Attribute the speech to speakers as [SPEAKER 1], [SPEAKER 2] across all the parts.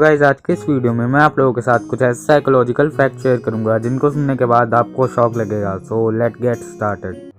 [SPEAKER 1] Guys आज के इस वीडियो में मैं आप लोगों के साथ कुछ ऐसे साइकोलॉजिकल फैक्ट शेयर करूंगा जिनको सुनने के बाद आपको शॉक लगेगा। So let get started.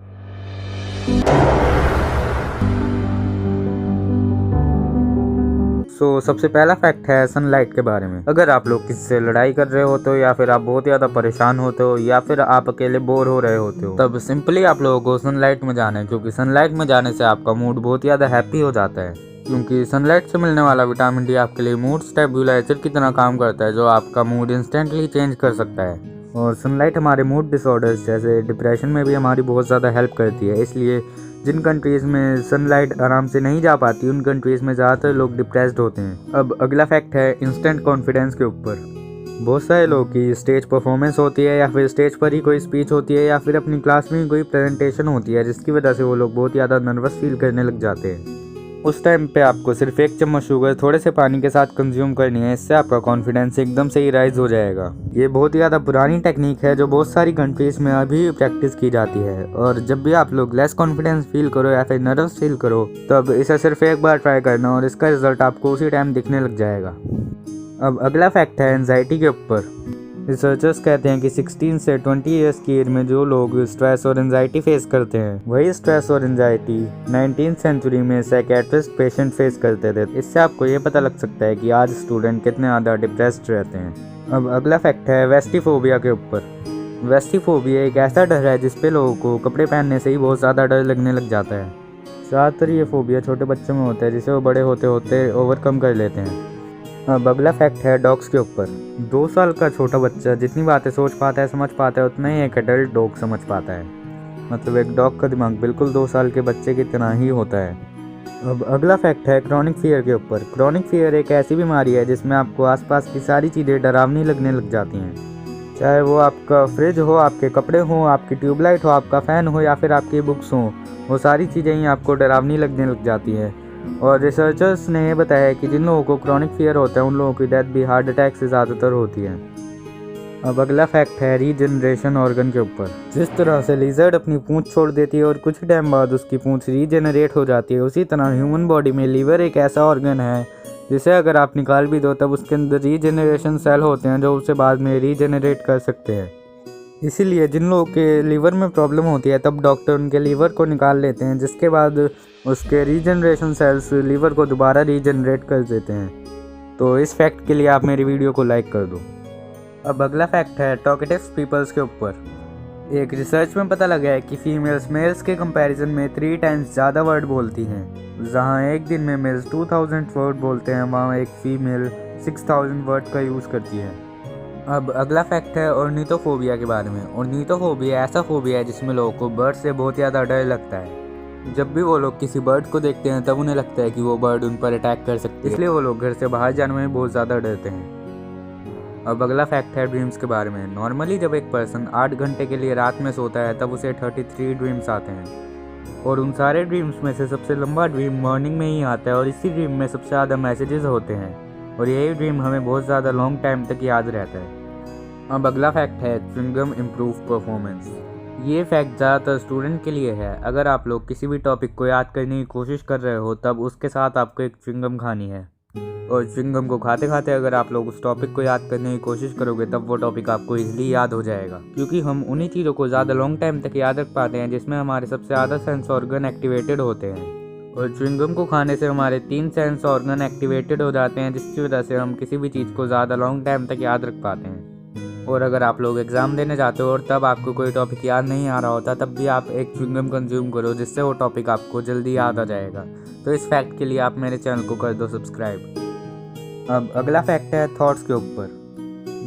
[SPEAKER 1] सबसे पहला फैक्ट है सनलाइट के बारे में। अगर आप लोग किसी से लड़ाई कर रहे होते हो या फिर आप बहुत ज्यादा परेशान होते हो या फिर आप अकेले बोर हो रहे होते हो, तब सिंपली आप लोगों को सनलाइट में जाना है, क्योंकि सनलाइट में जाने से आपका मूड बहुत ज्यादा हैप्पी हो जाता है। क्योंकि सनलाइट से मिलने वाला विटामिन डी आपके लिए मूड स्टेबलाइजर की तरह काम करता है, जो आपका मूड इंस्टेंटली चेंज कर सकता है। और सनलाइट हमारे मूड डिसऑर्डर्स जैसे डिप्रेशन में भी हमारी बहुत ज़्यादा हेल्प करती है। इसलिए जिन कंट्रीज़ में सनलाइट आराम से नहीं जा पाती, उन कंट्रीज़ में ज़्यादातर लोग डिप्रेस्ड होते हैं। अब अगला फैक्ट है इंस्टेंट कॉन्फिडेंस के ऊपर। बहुत सारे लोग की स्टेज परफॉर्मेंस होती है या फिर स्टेज पर ही कोई स्पीच होती है या फिर अपनी क्लास में कोई प्रेजेंटेशन होती है, जिसकी वजह से वो लोग बहुत ज़्यादा नर्वस फील करने लग जाते हैं। उस टाइम पे आपको सिर्फ 1 चम्मच शुगर थोड़े से पानी के साथ कंज्यूम करनी है। इससे आपका कॉन्फिडेंस एकदम से ही राइज हो जाएगा। ये बहुत ही ज़्यादा पुरानी टेक्निक है जो बहुत सारी कंट्रीज़ में अभी प्रैक्टिस की जाती है। और जब भी आप लोग लेस कॉन्फिडेंस फील करो या फिर नर्वस फील करो, तब इसे सिर्फ एक बार ट्राई करना और इसका रिजल्ट आपको उसी टाइम दिखने लग जाएगा। अब अगला फैक्ट है एंजाइटी के ऊपर। रिसर्चर्स कहते हैं कि 16 से 20 ईयर्स की एज में जो लोग स्ट्रेस और एंजाइटी फेस करते हैं, वही स्ट्रेस और एंजाइटी 19th सेंचुरी में साइकेट्रिस्ट पेशेंट फेस करते थे। इससे आपको ये पता लग सकता है कि आज स्टूडेंट कितने ज़्यादा डिप्रेस्ड रहते हैं। अब अगला फैक्ट है वेस्टिफोबिया के ऊपर। वेस्टिफोबिया एक ऐसा डर है जिसपे लोगों को कपड़े पहनने से ही बहुत ज़्यादा डर लगने लग जाता है। ज़्यादातर ये फोबिया छोटे बच्चों में होता है, जिसे वो बड़े होते होते ओवरकम कर लेते हैं। अब अगला फैक्ट है डॉग्स के ऊपर। 2 साल का छोटा बच्चा जितनी बातें सोच पाता है, समझ पाता है, उतना ही एक एडल्ट डॉग समझ पाता है। मतलब एक डॉग का दिमाग बिल्कुल 2 साल के बच्चे की तरह ही होता है। अब अगला फैक्ट है क्रॉनिक फियर के ऊपर। क्रॉनिक फियर एक ऐसी बीमारी है जिसमें आपको आसपास की सारी चीज़ें डरावनी लगने लग जाती हैं। चाहे वो आपका फ्रिज हो, आपके कपड़े हो, आपकी ट्यूबलाइट हो, आपका फ़ैन हो या फिर आपकी बुक्स हों, वो सारी चीज़ें ही आपको डरावनी लगने लग जाती हैं। और रिसर्चर्स ने ये बताया है कि जिन लोगों को क्रॉनिक फियर होता है, उन लोगों की डेथ भी हार्ट अटैक से ज़्यादातर होती है। अब अगला फैक्ट है रीजनरेशन ऑर्गन के ऊपर। जिस तरह से लिजर्ड अपनी पूंछ छोड़ देती है और कुछ टाइम बाद उसकी पूंछ रीजनरेट हो जाती है, उसी तरह ह्यूमन बॉडी में लीवर एक ऐसा ऑर्गन है जिसे अगर आप निकाल भी दो, तब उसके अंदर रीजनरेशन सेल होते हैं जो उसे बाद में रीजनरेट कर सकते हैं। इसीलिए जिन लोगों के लीवर में प्रॉब्लम होती है, तब डॉक्टर उनके लीवर को निकाल लेते हैं, जिसके बाद उसके रीजनरेशन सेल्स लीवर को दोबारा रीजनरेट कर देते हैं। तो इस फैक्ट के लिए आप मेरी वीडियो को लाइक कर दो। अब अगला फैक्ट है टॉकेटिव पीपल्स के ऊपर। एक रिसर्च में पता लगा है कि फीमेल्स मेल्स के कंपैरिजन में 3 टाइम्स ज़्यादा वर्ड बोलती हैं। जहां एक दिन में मेल्स 2000 वर्ड बोलते हैं, वहाँ एक फीमेल 6000 वर्ड का यूज़ करती है। अब अगला फैक्ट है ऑर्निथोफोबिया के बारे में। ऑर्निथोफोबिया ऐसा फोबिया है जिसमें लोगों को बर्ड से बहुत ज़्यादा डर लगता है। जब भी वो लोग किसी बर्ड को देखते हैं, तब उन्हें लगता है कि वो बर्ड उन पर अटैक कर सकती है, इसलिए वो लोग घर से बाहर जाने में बहुत ज़्यादा डरते हैं। अब अगला फैक्ट है ड्रीम्स के बारे में। नॉर्मली जब एक पर्सन 8 घंटे के लिए रात में सोता है, तब उसे 33 ड्रीम्स आते हैं। और उन सारे ड्रीम्स में से सबसे लंबा ड्रीम मॉर्निंग में ही आता है और इसी ड्रीम में सबसे ज़्यादा मैसेजेस होते हैं और यही ड्रीम हमें बहुत ज़्यादा लॉन्ग टाइम तक याद रहता है। अब अगला फैक्ट है च्युइंगम इम्प्रूव परफॉर्मेंस। ये फैक्ट ज़्यादातर स्टूडेंट के लिए है। अगर आप लोग किसी भी टॉपिक को याद करने की कोशिश कर रहे हो, तब उसके साथ आपको एक च्युइंगम खानी है। और च्युइंगम को खाते खाते अगर आप लोग उस टॉपिक को याद करने की कोशिश करोगे, तब वो टॉपिक आपको ईजिली याद हो जाएगा। क्योंकि हम उन्हीं चीज़ों को ज़्यादा लॉन्ग टाइम तक याद रख पाते हैं जिसमें हमारे सबसे ज़्यादा सेंस ऑर्गन एक्टिवेटेड होते हैं। और च्युइंगम को खाने से हमारे 3 सेंस ऑर्गन एक्टिवेटेड हो जाते हैं, जिसकी वजह से हम किसी भी चीज़ को ज़्यादा लॉन्ग टाइम तक याद रख पाते हैं। और अगर आप लोग एग्ज़ाम देने जाते हो और तब आपको कोई टॉपिक याद नहीं आ रहा होता, तब भी आप एक च्युइंगम कंज्यूम करो, जिससे वो टॉपिक आपको जल्दी याद आ जाएगा। तो इस फैक्ट के लिए आप मेरे चैनल को कर दो सब्सक्राइब। अब अगला फैक्ट है थॉट्स के ऊपर।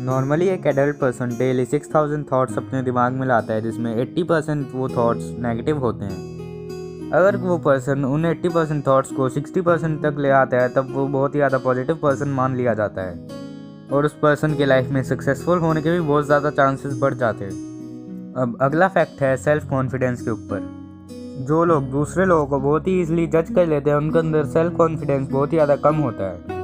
[SPEAKER 1] नॉर्मली एक एडल्ट पर्सन डेली 6000 थॉट्स अपने दिमाग में लाता है, जिसमें 80% वो थॉट्स नेगेटिव होते हैं। अगर वो पर्सन उन 80% थॉट्स को 60% तक ले आता है, तब वो बहुत ही ज़्यादा पॉजिटिव पर्सन मान लिया जाता है और उस पर्सन के लाइफ में सक्सेसफुल होने के भी बहुत ज़्यादा चांसेस बढ़ जाते हैं। अब अगला फैक्ट है सेल्फ कॉन्फिडेंस के ऊपर। जो लोग दूसरे लोगों को बहुत ही ईजिली जज कर लेते हैं, उनके अंदर सेल्फ कॉन्फिडेंस बहुत ही ज़्यादा कम होता है।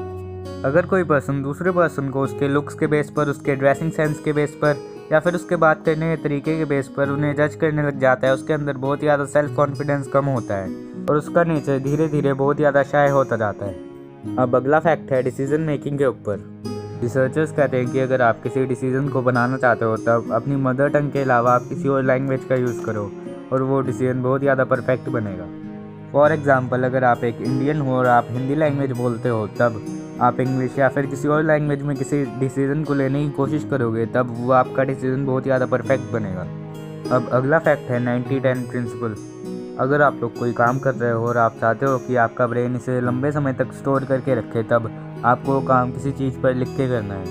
[SPEAKER 1] अगर कोई पर्सन दूसरे पर्सन को उसके लुक्स के बेस पर, उसके ड्रेसिंग सेंस के बेस पर या फिर उसके बात करने के तरीके के बेस पर उन्हें जज करने लग जाता है, उसके अंदर बहुत ही ज़्यादा सेल्फ कॉन्फिडेंस कम होता है और उसका नेचर धीरे धीरे बहुत ज़्यादा शाय होता जाता है। अब अगला फैक्ट है डिसीजन मेकिंग के ऊपर। रिसर्चर्स कहते हैं कि अगर आप किसी डिसीजन को बनाना चाहते हो तब अपनी मदर टंग के अलावा आप किसी और लैंग्वेज का यूज़ करो और वो डिसीजन बहुत ज़्यादा परफेक्ट बनेगा। फॉर एग्ज़ाम्पल, अगर आप एक इंडियन हो और आप हिंदी लैंग्वेज बोलते हो तब आप इंग्लिश या फिर किसी और लैंग्वेज में किसी डिसीजन को लेने की कोशिश करोगे तब वो आपका डिसीजन बहुत ज़्यादा परफेक्ट बनेगा। अब अगला फैक्ट है 90-10 प्रिंसिपल। अगर आप लोग कोई काम कर रहे हो और आप चाहते हो कि आपका ब्रेन इसे लंबे समय तक स्टोर करके रखे तब आपको वो काम किसी चीज़ पर लिख के करना है,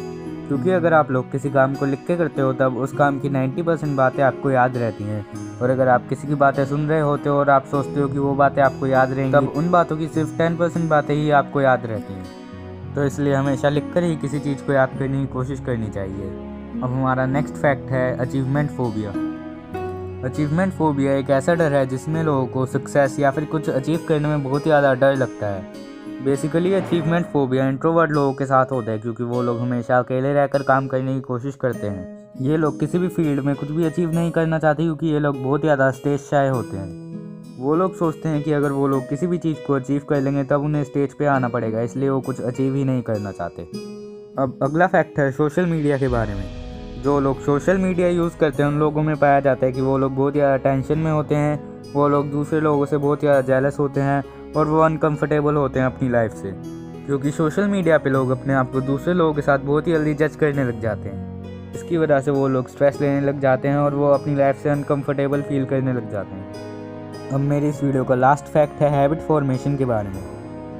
[SPEAKER 1] क्योंकि अगर आप लोग किसी काम को लिख के करते हो तब उस काम की 90% बातें आपको याद रहती हैं, और अगर आप किसी की बातें सुन रहे होते हो और आप सोचते हो कि वो बातें आपको याद रहेंगी तब उन बातों की सिर्फ 10% बातें ही आपको याद रहती हैं। तो इसलिए हमेशा लिख कर ही किसी चीज़ को याद करने की कोशिश करनी चाहिए। अब हमारा नेक्स्ट फैक्ट है अचीवमेंट फोबिया। अचीवमेंट फोबिया एक ऐसा डर है जिसमें लोगों को सक्सेस या फिर कुछ अचीव करने में बहुत ही ज़्यादा डर लगता है। बेसिकली अचीवमेंट फोबिया इंट्रोवर्ट लोगों के साथ होता है, क्योंकि वो लोग हमेशा अकेले रहकर काम करने की कोशिश करते हैं। ये लोग किसी भी फील्ड में कुछ भी अचीव नहीं करना चाहते, क्योंकि ये लोग बहुत ज़्यादा स्टेज शाय होते हैं। वो लोग सोचते हैं कि अगर वो लोग किसी भी चीज़ को अचीव कर लेंगे तब उन्हें स्टेज पे आना पड़ेगा, इसलिए वो कुछ अचीव ही नहीं करना चाहते। अब अगला फैक्ट है सोशल मीडिया के बारे में। जो लोग सोशल मीडिया यूज़ करते हैं उन लोगों में पाया जाता है कि वो लोग बहुत ज़्यादा टेंशन में होते हैं, वो लोग दूसरे लोगों से बहुत ज़्यादा जेलस होते हैं और वो अनकंफर्टेबल होते हैं अपनी लाइफ से, क्योंकि सोशल मीडिया पे लोग अपने आप को दूसरे लोगों के साथ बहुत ही जल्दी जज करने लग जाते हैं। इसकी वजह से वो लोग स्ट्रेस लेने लग जाते हैं और वो अपनी लाइफ से अनकंफर्टेबल फील करने लग जाते हैं। अब मेरी इस वीडियो का लास्ट फैक्ट है हैबिट फॉर्मेशन के बारे में।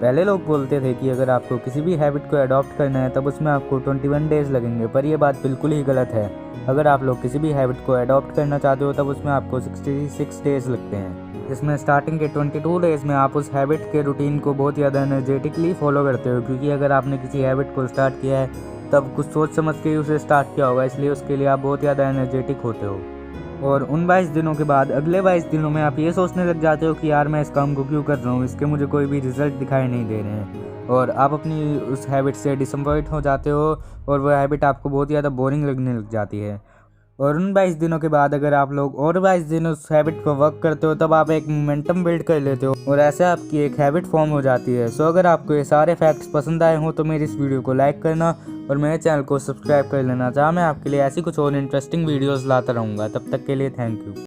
[SPEAKER 1] पहले लोग बोलते थे कि अगर आपको किसी भी हैबिट को अडॉप्ट करना है तब उसमें आपको 21 डेज़ लगेंगे, पर यह बात बिल्कुल ही गलत है। अगर आप लोग किसी भी हैबिट को अडॉप्ट करना चाहते हो तब उसमें आपको 66 डेज़ लगते हैं, जिसमें स्टार्टिंग के 22 डेज़ में आप उस हैबिट के रूटीन को बहुत ज़्यादा एनर्जेटिकली फॉलो करते हो, क्योंकि अगर आपने किसी हैबिट को स्टार्ट किया है तब कुछ सोच समझ के ही उसे स्टार्ट किया होगा, इसलिए उसके लिए आप बहुत ज़्यादा एनर्जेटिक होते हो। और उन 22 दिनों के बाद अगले 22 दिनों में आप ये सोचने लग जाते हो कि यार मैं इस काम को क्यों कर रहा हूँ, इसके मुझे कोई भी रिजल्ट दिखाई नहीं दे रहे हैं, और आप अपनी उस हैबिट से डिसअपॉइंट हो जाते हो और वह हैबिट आपको बहुत ज़्यादा बोरिंग लगने लग जाती है। और उन 22 दिनों के बाद अगर आप लोग और 22 दिन उस हैबिट पर वर्क करते हो तब आप एक मोमेंटम बिल्ड कर लेते हो और ऐसे आपकी एक हैबिट फॉर्म हो जाती है। सो अगर आपको ये सारे फैक्ट्स पसंद आए हों तो मेरी इस वीडियो को लाइक करना और मेरे चैनल को सब्सक्राइब कर लेना, जहाँ मैं आपके लिए ऐसी कुछ और इंटरेस्टिंग वीडियोस लाता रहूँगा। तब तक के लिए थैंक यू।